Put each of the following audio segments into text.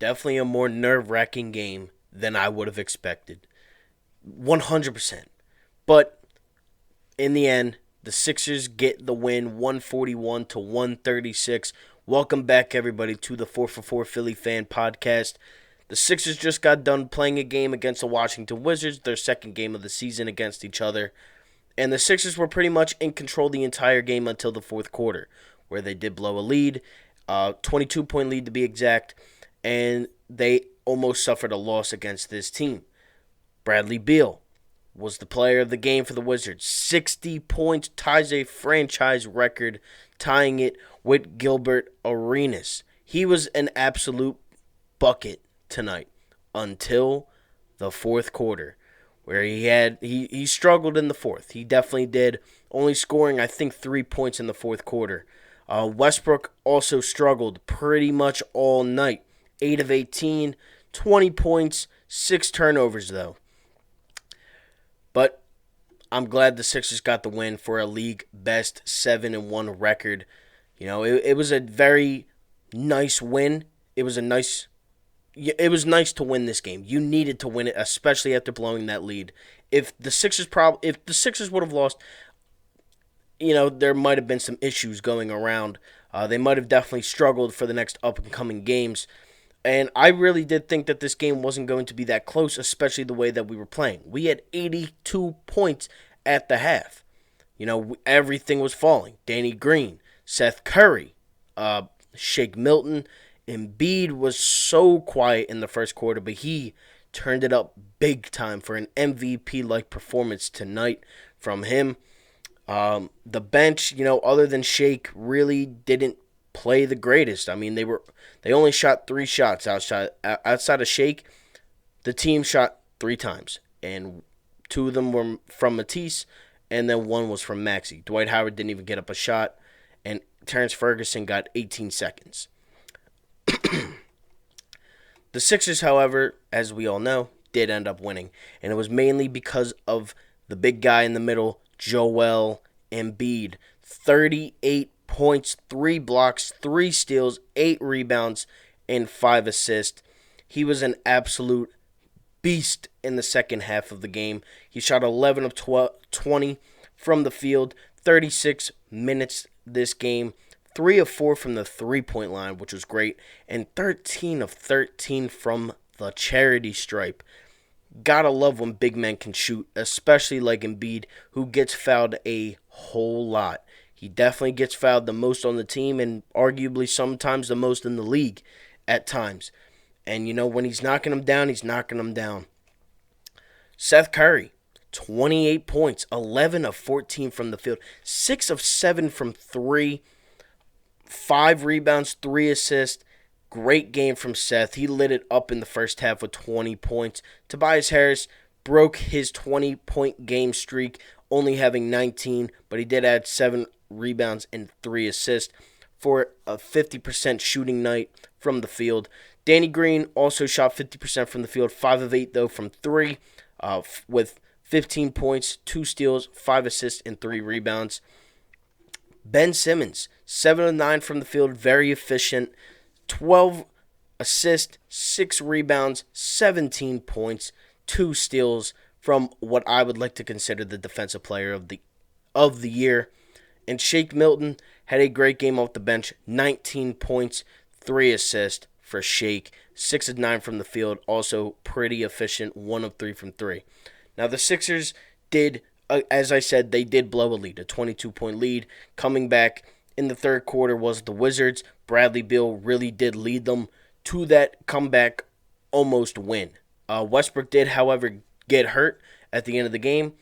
Definitely a more nerve-wracking game than I would have expected. 100%. But in the end, the Sixers get the win 141 to 136. Welcome back, everybody, to the 4 for 4 Philly Fan Podcast. The Sixers just got done playing a game against the Washington Wizards, their second game of the season against each other. And the Sixers were pretty much in control the entire game until the fourth quarter, where they did blow a lead, 22-point lead to be exact, and they almost suffered a loss against this team. Bradley Beal was the player of the game for the Wizards. 60 points, ties a franchise record, tying it with Gilbert Arenas. He was an absolute bucket tonight until the fourth quarter, where he struggled in the fourth. He definitely did, only scoring, I think, 3 points in the fourth quarter. Westbrook also struggled pretty much all night. 8 of 18, 20 points, 6 turnovers, though. But I'm glad the Sixers got the win for a league best 7-1 record. You know, it was a very nice win. It was nice to win this game. You needed to win it, especially after blowing that lead. If the Sixers would have lost, you know, there might have been some issues going around. They might have definitely struggled for the next up-and-coming games. And I really did think that this game wasn't going to be that close, especially the way that we were playing. We had 82 points at the half. You know, everything was falling. Danny Green, Seth Curry, Shake Milton. Embiid was so quiet in the first quarter, but he turned it up big time for an MVP-like performance tonight from him. The bench, you know, other than Shake, really didn't play the greatest. I mean, they only shot 3 shots outside of Shake. The team shot 3 times, and 2 of them were from Matisse, and then 1 was from Maxey. Dwight Howard didn't even get up a shot, and Terrence Ferguson got 18 seconds. The Sixers, however, as we all know, did end up winning, and it was mainly because of the big guy in the middle, Joel Embiid. 38 points, 3 blocks, 3 steals, 8 rebounds, and 5 assists. He was an absolute beast in the second half of the game. He shot 11 of 20 from the field, 36 minutes this game, 3 of 4 from the three-point line, which was great, and 13 of 13 from the charity stripe. Gotta love when big men can shoot, especially like Embiid, who gets fouled a whole lot. He definitely gets fouled the most on the team and arguably sometimes the most in the league at times. And, you know, when he's knocking them down, he's knocking them down. Seth Curry, 28 points, 11 of 14 from the field, 6 of 7 from 3, 5 rebounds, 3 assists. Great game from Seth. He lit it up in the first half with 20 points. Tobias Harris broke his 20-point game streak, only having 19, but he did add 7 rebounds and 3 assists for a 50% shooting night from the field. Danny Green also shot 50% from the field, 5 of 8, though, from 3, with 15 points, 2 steals, 5 assists, and 3 rebounds. Ben Simmons, 7 of 9 from the field, very efficient, 12 assists, 6 rebounds, 17 points, 2 steals from what I would like to consider the defensive player of the year. And Shake Milton had a great game off the bench, 19 points, 3 assists for Shake, 6 of 9 from the field, also pretty efficient, 1 of 3 from 3. Now the Sixers did, as I said, they did blow a lead, a 22-point lead. Coming back in the third quarter was the Wizards. Bradley Beal really did lead them to that comeback almost win. Westbrook did, however, get hurt at the end of the game,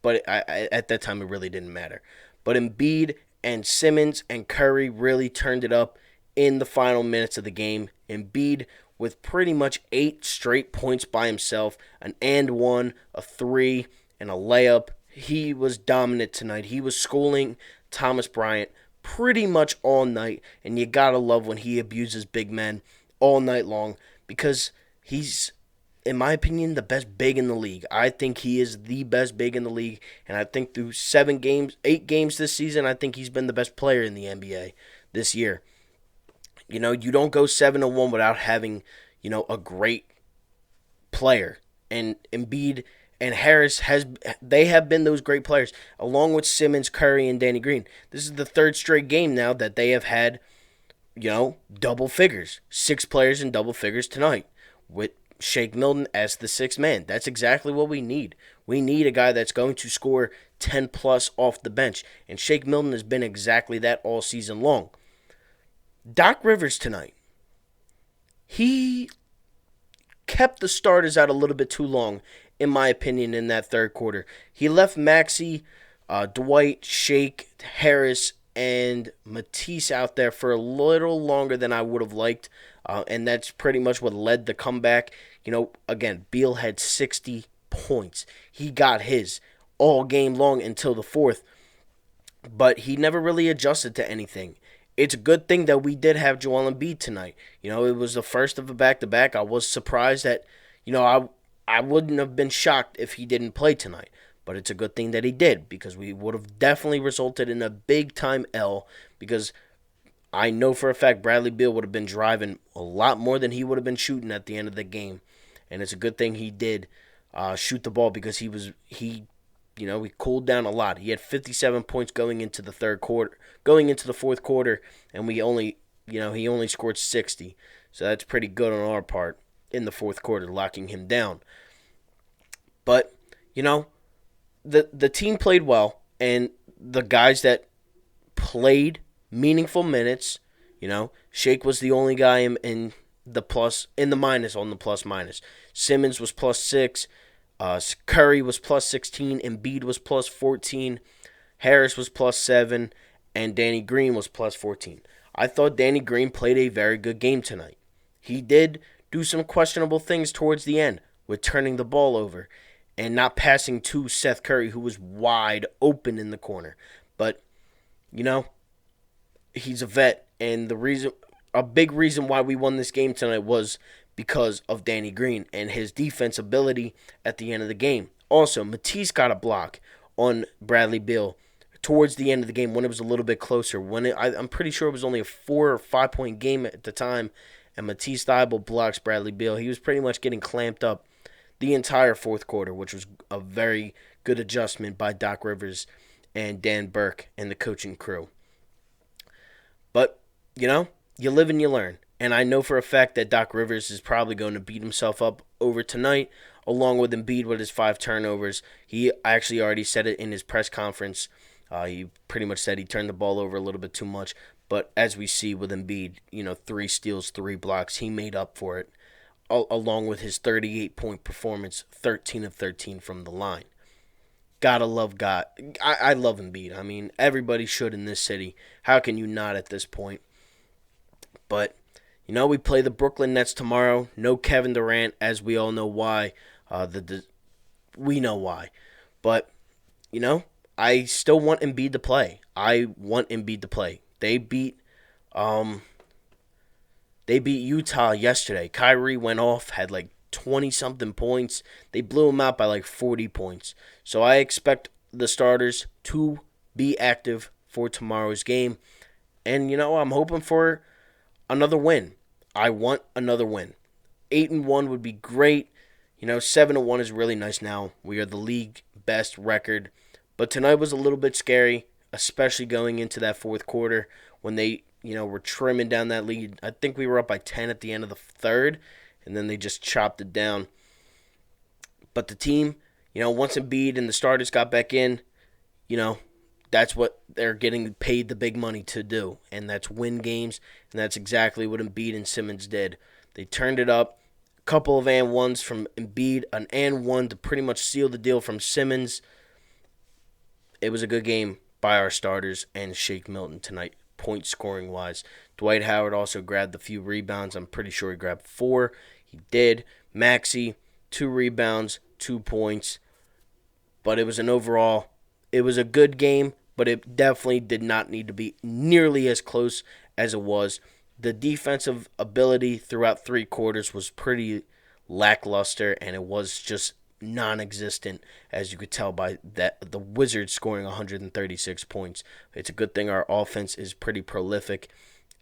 but at that time it really didn't matter. But Embiid and Simmons and Curry really turned it up in the final minutes of the game. Embiid with pretty much 8 straight points by himself, an and one, a 3, and a layup. He was dominant tonight. He was schooling Thomas Bryant pretty much all night, and you gotta love when he abuses big men all night long, because he's, in my opinion, the best big in the league. I think he is the best big in the league, and I think through 8 games this season, I think he's been the best player in the NBA this year. You don't go 7-1 without having, a great player. And Embiid and Harris they have been those great players, along with Simmons, Curry, and Danny Green. This is the third straight game now that they have had, double figures. 6 players in double figures tonight with Shake Milton as the sixth man. That's exactly what we need. We need a guy that's going to score 10 plus off the bench. And Shake Milton has been exactly that all season long. Doc Rivers tonight, he kept the starters out a little bit too long, in my opinion, in that third quarter. He left Maxey, Dwight, Shake, Harris, and Matisse out there for a little longer than I would have liked, and that's pretty much what led the comeback. Again, Beal had 60 points. He got his all game long until the fourth, but he never really adjusted to anything. It's a good thing that we did have Joel Embiid tonight. It was the first of a back-to-back. I was surprised that, I wouldn't have been shocked if he didn't play tonight. But it's a good thing that he did, because we would have definitely resulted in a big-time L, because I know for a fact Bradley Beal would have been driving a lot more than he would have been shooting at the end of the game. And it's a good thing he did shoot the ball, because he cooled down a lot. He had 57 points going into the fourth quarter, and he only scored 60. So that's pretty good on our part in the fourth quarter, locking him down. But, the team played well, and the guys that played meaningful minutes, Shake was the only guy in the minus on the plus minus. Simmons was plus 6. Curry was plus 16, Embiid was plus 14, Harris was plus 7, and Danny Green was plus 14. I thought Danny Green played a very good game tonight. He did do some questionable things towards the end with turning the ball over and not passing to Seth Curry, who was wide open in the corner. But, he's a vet, and a big reason why we won this game tonight was because of Danny Green and his defense ability at the end of the game. Also, Matisse got a block on Bradley Beal towards the end of the game when it was a little bit closer. I'm pretty sure it was only a 4 or 5 point game at the time, and Matisse Thybulle blocks Bradley Beal. He was pretty much getting clamped up the entire fourth quarter, which was a very good adjustment by Doc Rivers and Dan Burke and the coaching crew. But, you live and you learn. And I know for a fact that Doc Rivers is probably going to beat himself up over tonight, along with Embiid with his 5 turnovers. He actually already said it in his press conference. He pretty much said he turned the ball over a little bit too much. But as we see with Embiid, 3 steals, 3 blocks, he made up for it, along with his 38-point performance, 13 of 13 from the line. Gotta love God. I love Embiid. I mean, everybody should in this city. How can you not at this point? But we play the Brooklyn Nets tomorrow. No Kevin Durant, as we all know why. We know why. But, I still want Embiid to play. They beat Utah yesterday. Kyrie went off, had like 20-something points. They blew him out by like 40 points. So I expect the starters to be active for tomorrow's game. And, I'm hoping for another win. I want another win. 8-1 would be great. 7-1 is really nice now. We are the league best record. But tonight was a little bit scary, especially going into that fourth quarter when they, were trimming down that lead. I think we were up by 10 at the end of the third, and then they just chopped it down. But the team, once Embiid and the starters got back in, that's what they're getting paid the big money to do, and that's win games, and that's exactly what Embiid and Simmons did. They turned it up. A couple of and ones from Embiid, an and one to pretty much seal the deal from Simmons. It was a good game by our starters and Shake Milton tonight, point scoring wise. Dwight Howard also grabbed a few rebounds. I'm pretty sure he grabbed 4. He did. Maxey, 2 rebounds, 2 points. But it was a good game, but it definitely did not need to be nearly as close as it was. The defensive ability throughout 3 quarters was pretty lackluster, and it was just non-existent, as you could tell by that the Wizards scoring 136 points. It's a good thing our offense is pretty prolific,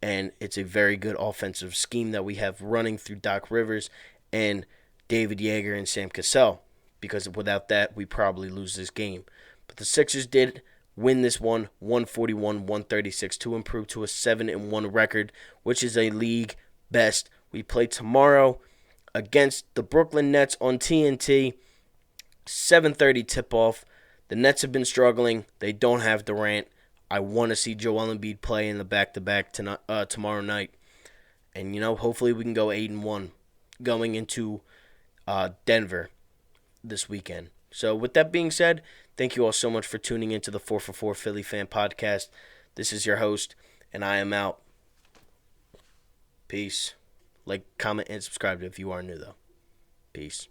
and it's a very good offensive scheme that we have running through Doc Rivers and David Yeager and Sam Cassell, because without that, we probably lose this game. But the Sixers did win this one, 141-136, to improve to a 7-1 record, which is a league best. We play tomorrow against the Brooklyn Nets on TNT, 7:30 tip-off. The Nets have been struggling. They don't have Durant. I want to see Joel Embiid play in the back-to-back tomorrow night. And, hopefully we can go 8-1 going into Denver this weekend. So with that being said, thank you all so much for tuning into the 4for4 Philly Fan Podcast. This is your host, and I am out. Peace. Like, comment, and subscribe if you are new, though. Peace.